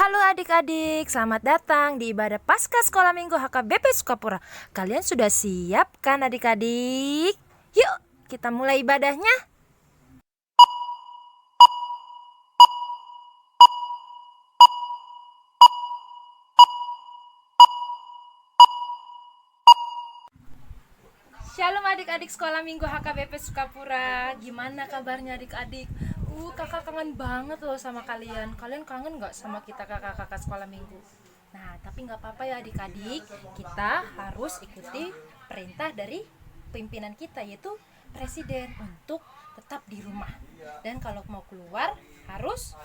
Halo adik-adik, selamat datang di ibadah Paskah Sekolah Minggu HKBP Sukapura. Kalian sudah siap kan adik-adik? Yuk, kita mulai ibadahnya. Shalom adik-adik Sekolah Minggu HKBP Sukapura. Gimana kabarnya adik-adik? Kakak kangen banget loh sama kalian. Kalian kangen gak sama kita kakak-kakak Sekolah Minggu? Nah, tapi gak apa-apa ya adik-adik. Kita harus ikuti perintah dari pimpinan kita, yaitu presiden, untuk tetap di rumah. Dan kalau mau keluar harus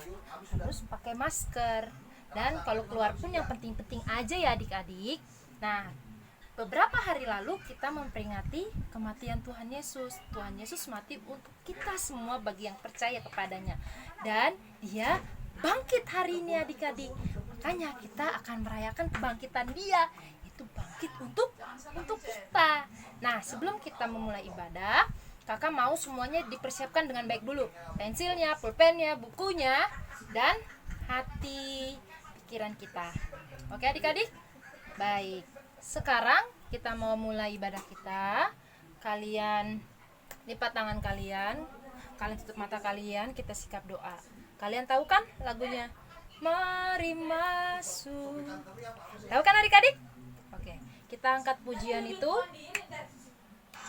pakai masker. Dan kalau keluar pun yang penting-penting aja ya adik-adik. Nah, beberapa hari lalu kita memperingati kematian Tuhan Yesus. Tuhan Yesus mati untuk kita semua bagi yang percaya kepadanya. Dan Dia bangkit hari ini adik-adik. Makanya kita akan merayakan kebangkitan Dia. Itu bangkit untuk kita. Nah, sebelum kita memulai ibadah, kakak mau semuanya dipersiapkan dengan baik dulu. Pensilnya, pulpennya, bukunya, dan hati pikiran kita. Oke adik-adik? Baik. Sekarang kita mau mulai ibadah kita. Kalian lipat tangan kalian, kalian tutup mata kalian, kita sikap doa. Kalian tahu kan lagunya? Mari masuk. Tahu kan adik-adik? Oke, kita angkat pujian itu.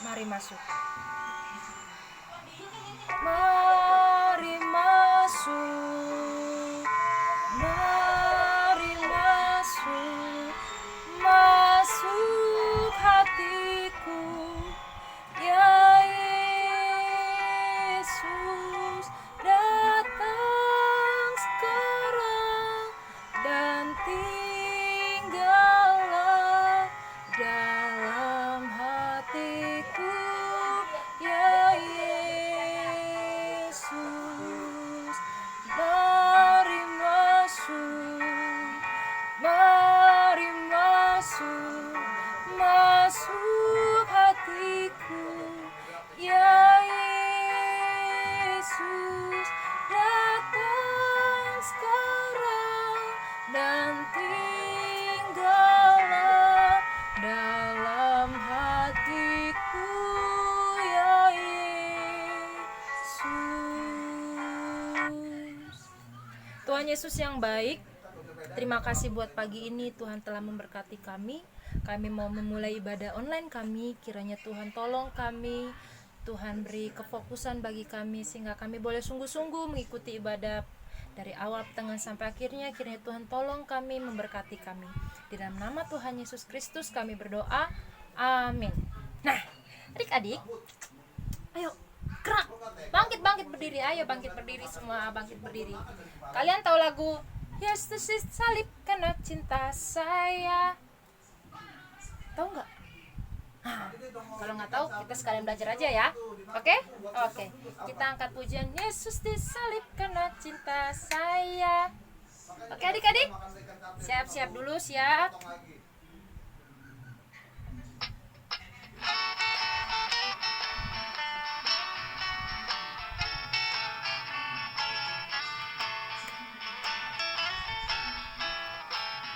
Mari masuk. Mari masuk. Mari masuk. Masuk hatiku, ya Yesus, datang sekarang dan tinggallah dalam hatiku, ya Yesus. Mari masuk, mari masuk, masuk hatiku, ya Yesus, datang sekarang dan tinggallah dalam hatiku, ya Yesus. Tuhan Yesus yang baik, terima kasih buat pagi ini. Tuhan telah memberkati kami. Kami mau memulai ibadah online kami. Kiranya Tuhan tolong kami. Tuhan beri kefokusan bagi kami sehingga kami boleh sungguh-sungguh mengikuti ibadah dari awal, pertengahan sampai akhirnya. Kiranya Tuhan tolong kami, memberkati kami. Di dalam nama Tuhan Yesus Kristus kami berdoa. Amin. Nah, adik-adik, ayo gerak. Bangkit berdiri. Ayo bangkit berdiri semua, bangkit berdiri. Kalian tahu lagu Yesus disalib karena cinta saya? Tahu nggak? Nah, kalau nggak tahu kita sekalian belajar aja ya. Oke? Oke. Kita angkat pujian Yesus disalib karena cinta saya. Oke adik-adik? Siap-siap dulu, siap.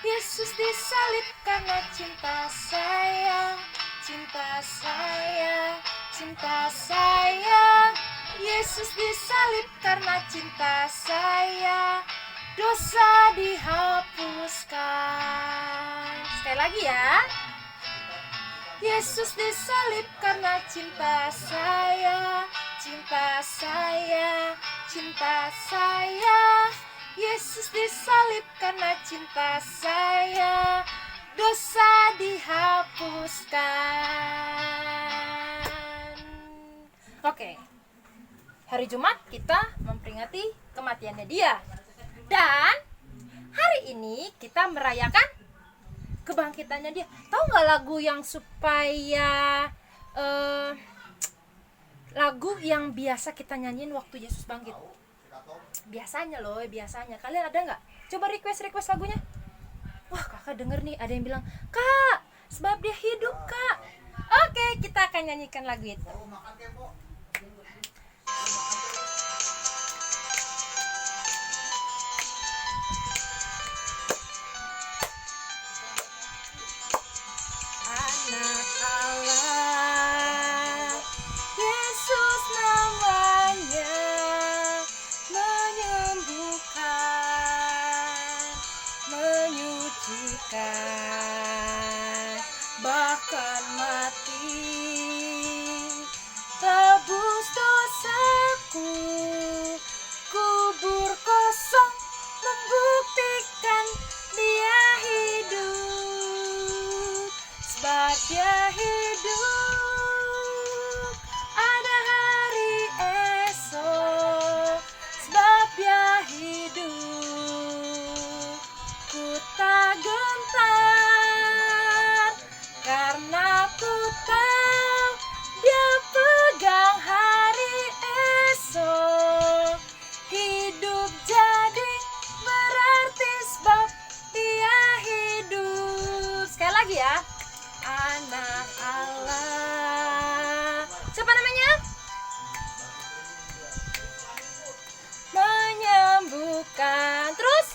Yesus disalib karena cinta saya, cinta saya, cinta saya. Yesus disalib karena cinta saya, dosa dihapuskan. Sekali lagi ya. Yesus disalib karena cinta saya, cinta saya, cinta saya. Yesus disalib karena cinta saya, dosa dihapuskan. Oke, hari Jumat kita memperingati kematiannya Dia. Dan hari ini kita merayakan kebangkitannya Dia. Tahu nggak lagu yang supaya lagu yang biasa kita nyanyiin waktu Yesus bangkit? Biasanya kalian ada nggak? Coba request lagunya. Wah, kakak denger nih ada yang bilang, Kak, sebab Dia hidup, Kak. Oke, kita akan nyanyikan lagu itu. bahkan mati, tebus dosaku, kubur kosong membuktikan dia hidup, sebab dia hidup, ada hari esok, sebab dia hidup, ku tak gentar, karena ku tahu dia pegang hari esok, hidup jadi berarti sebab dia hidup. Sekali lagi ya, anak Allah. Siapa namanya? Menyembuhkan. Terus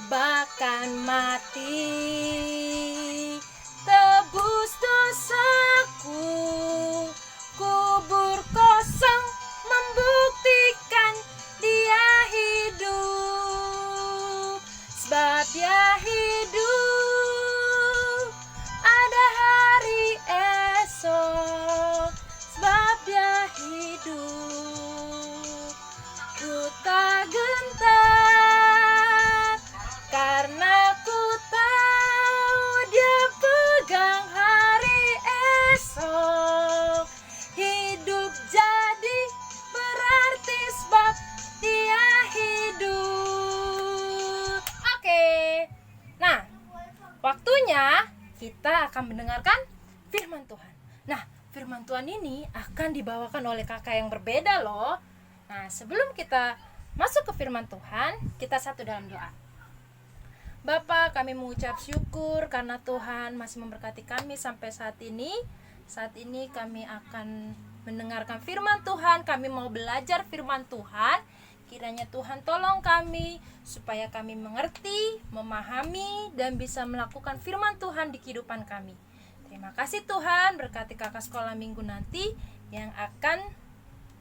bahkan mati, tebus dosaku, kubur kosong membuktikan dia hidup, sebab dia hidup, ada hari esok, sebab dia hidup, ku tak gentar, karena ku tahu dia pegang hari esok, hidup jadi berarti sebab dia hidup. Oke, nah waktunya kita akan mendengarkan firman Tuhan. Nah, firman Tuhan ini akan dibawakan oleh kakak yang berbeda loh. Nah, sebelum kita masuk ke firman Tuhan, kita satu dalam doa. Bapa, kami mengucap syukur karena Tuhan masih memberkati kami sampai saat ini. Saat ini kami akan mendengarkan firman Tuhan. Kami mau belajar firman Tuhan. Kiranya Tuhan tolong kami supaya kami mengerti, memahami, dan bisa melakukan firman Tuhan di kehidupan kami. Terima kasih Tuhan, berkati kakak sekolah minggu nanti yang akan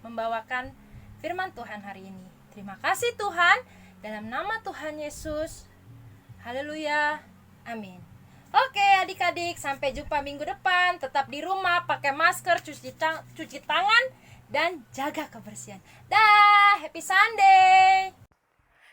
membawakan firman Tuhan hari ini. Terima kasih Tuhan, dalam nama Tuhan Yesus. Haleluya, amin. Oke adik-adik, sampai jumpa minggu depan. Tetap di rumah, pakai masker, cuci tangan, dan jaga kebersihan. Dah, happy Sunday.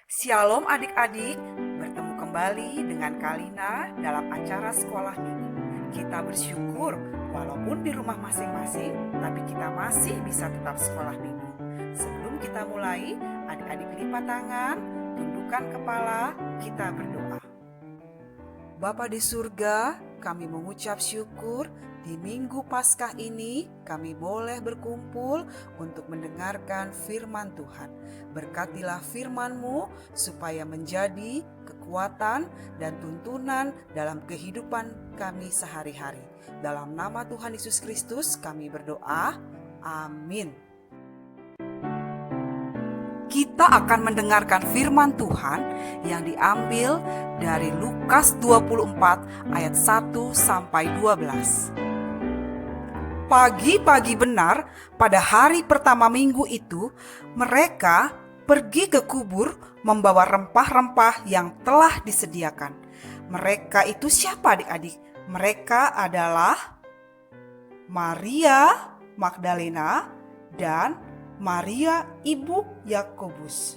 Shalom adik-adik, bertemu kembali dengan Kalina dalam acara sekolah minggu. Kita bersyukur walaupun di rumah masing-masing, tapi kita masih bisa tetap sekolah minggu. Sebelum kita mulai, adik-adik lipat tangan, tundukkan kepala, kita berdoa. Bapa di surga, kami mengucap syukur di Minggu Paskah ini kami boleh berkumpul untuk mendengarkan firman Tuhan. Berkatilah firman-Mu supaya menjadi kekuatan dan tuntunan dalam kehidupan kami sehari-hari. Dalam nama Tuhan Yesus Kristus kami berdoa, amin. Kita akan mendengarkan firman Tuhan yang diambil dari Lukas 24 ayat 1 sampai 12. Pagi-pagi benar pada hari pertama minggu itu, mereka pergi ke kubur membawa rempah-rempah yang telah disediakan. Mereka itu siapa adik-adik? Mereka adalah Maria Magdalena dan Maria ibu Yakobus.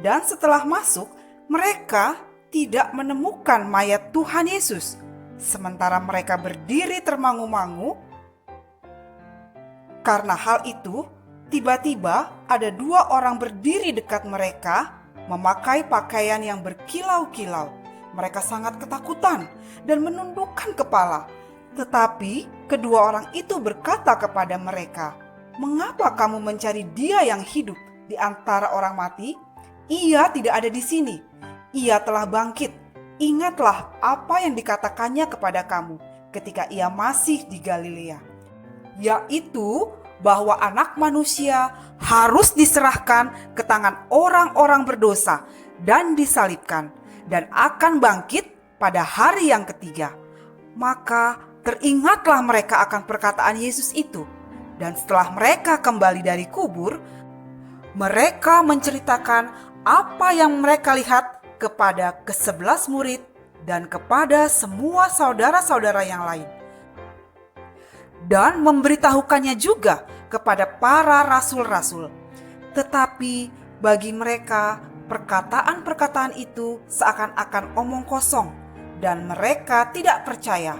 Dan setelah masuk, mereka tidak menemukan mayat Tuhan Yesus. Sementara mereka berdiri termangu-mangu. Karena hal itu, tiba-tiba ada dua orang berdiri dekat mereka, memakai pakaian yang berkilau-kilau. Mereka sangat ketakutan dan menundukkan kepala. Tetapi kedua orang itu berkata kepada mereka, "Mengapa kamu mencari Dia yang hidup di antara orang mati? Ia tidak ada di sini. Ia telah bangkit. Ingatlah apa yang dikatakannya kepada kamu ketika ia masih di Galilea, yaitu bahwa Anak Manusia harus diserahkan ke tangan orang-orang berdosa dan disalibkan, dan akan bangkit pada hari yang ketiga." Maka teringatlah mereka akan perkataan Yesus itu. Dan setelah mereka kembali dari kubur, mereka menceritakan apa yang mereka lihat kepada ke-11 murid dan kepada semua saudara-saudara yang lain. Dan memberitahukannya juga kepada para rasul-rasul. Tetapi bagi mereka, perkataan-perkataan itu seakan-akan omong kosong, dan mereka tidak percaya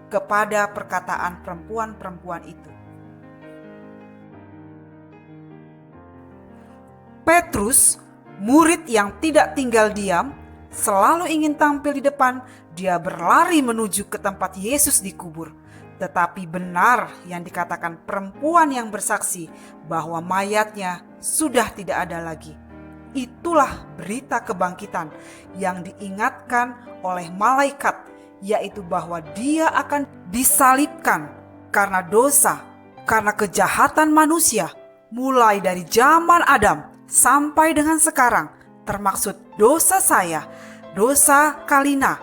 kepada perkataan perempuan-perempuan itu. Petrus, murid yang tidak tinggal diam, selalu ingin tampil di depan. Dia berlari menuju ke tempat Yesus dikubur. Tetapi benar yang dikatakan perempuan yang bersaksi bahwa mayatnya sudah tidak ada lagi. Itulah berita kebangkitan yang diingatkan oleh malaikat, yaitu bahwa dia akan disalibkan karena dosa, karena kejahatan manusia, mulai dari zaman Adam sampai dengan sekarang, termaksud dosa saya, dosa Kalina,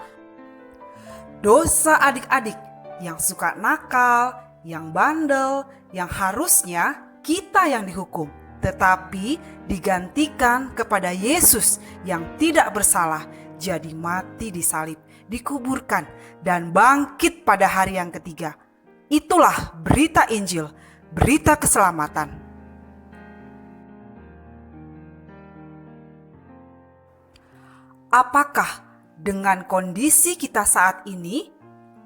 dosa adik-adik yang suka nakal, yang bandel, yang harusnya kita yang dihukum, tetapi digantikan kepada Yesus yang tidak bersalah, jadi mati di salib, dikuburkan, dan bangkit pada hari yang ketiga. Itulah berita Injil, berita keselamatan. Apakah dengan kondisi kita saat ini,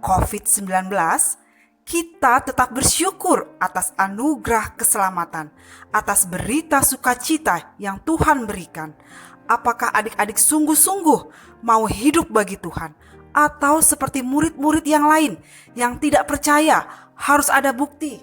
COVID-19, kita tetap bersyukur atas anugerah keselamatan, atas berita sukacita yang Tuhan berikan? Apakah adik-adik sungguh-sungguh mau hidup bagi Tuhan? Atau seperti murid-murid yang lain yang tidak percaya harus ada bukti?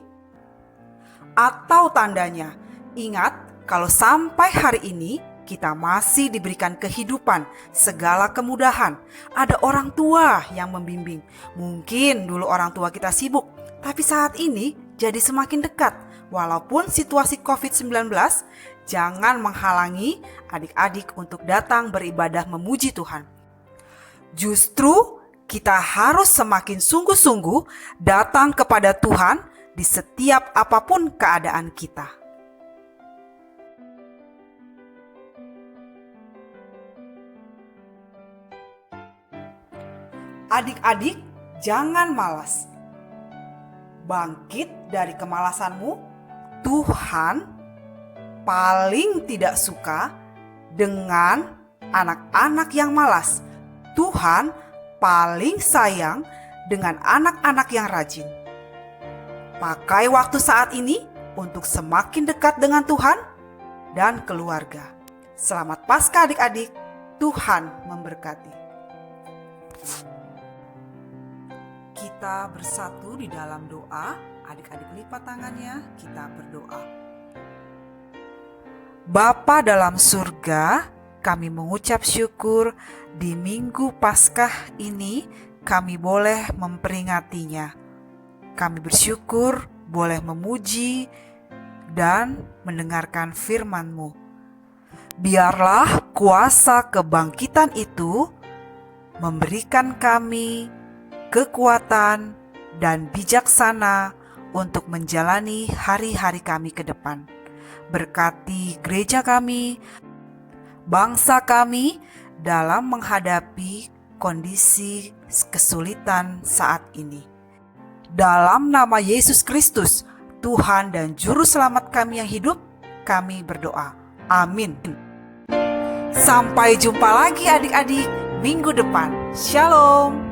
Atau tandanya, ingat kalau sampai hari ini kita masih diberikan kehidupan, segala kemudahan. Ada orang tua yang membimbing. Mungkin dulu orang tua kita sibuk, tapi saat ini jadi semakin dekat. Walaupun situasi COVID-19, jangan menghalangi adik-adik untuk datang beribadah memuji Tuhan. Justru kita harus semakin sungguh-sungguh datang kepada Tuhan di setiap apapun keadaan kita. Adik-adik, jangan malas. Bangkit dari kemalasanmu. Tuhan paling tidak suka dengan anak-anak yang malas. Tuhan paling sayang dengan anak-anak yang rajin. Pakai waktu saat ini untuk semakin dekat dengan Tuhan dan keluarga. Selamat Paskah adik-adik. Tuhan memberkati. Kita bersatu di dalam doa. Adik-adik lipat tangannya, kita berdoa. Bapa dalam surga, kami mengucap syukur di Minggu Paskah ini kami boleh memperingatinya. Kami bersyukur boleh memuji dan mendengarkan firman-Mu. Biarlah kuasa kebangkitan itu memberikan kami kekuatan dan bijaksana untuk menjalani hari-hari kami ke depan. Berkati gereja kami, bangsa kami dalam menghadapi kondisi kesulitan saat ini. Dalam nama Yesus Kristus, Tuhan dan Juru Selamat kami yang hidup, kami berdoa. Amin. Sampai jumpa lagi adik-adik minggu depan. Shalom.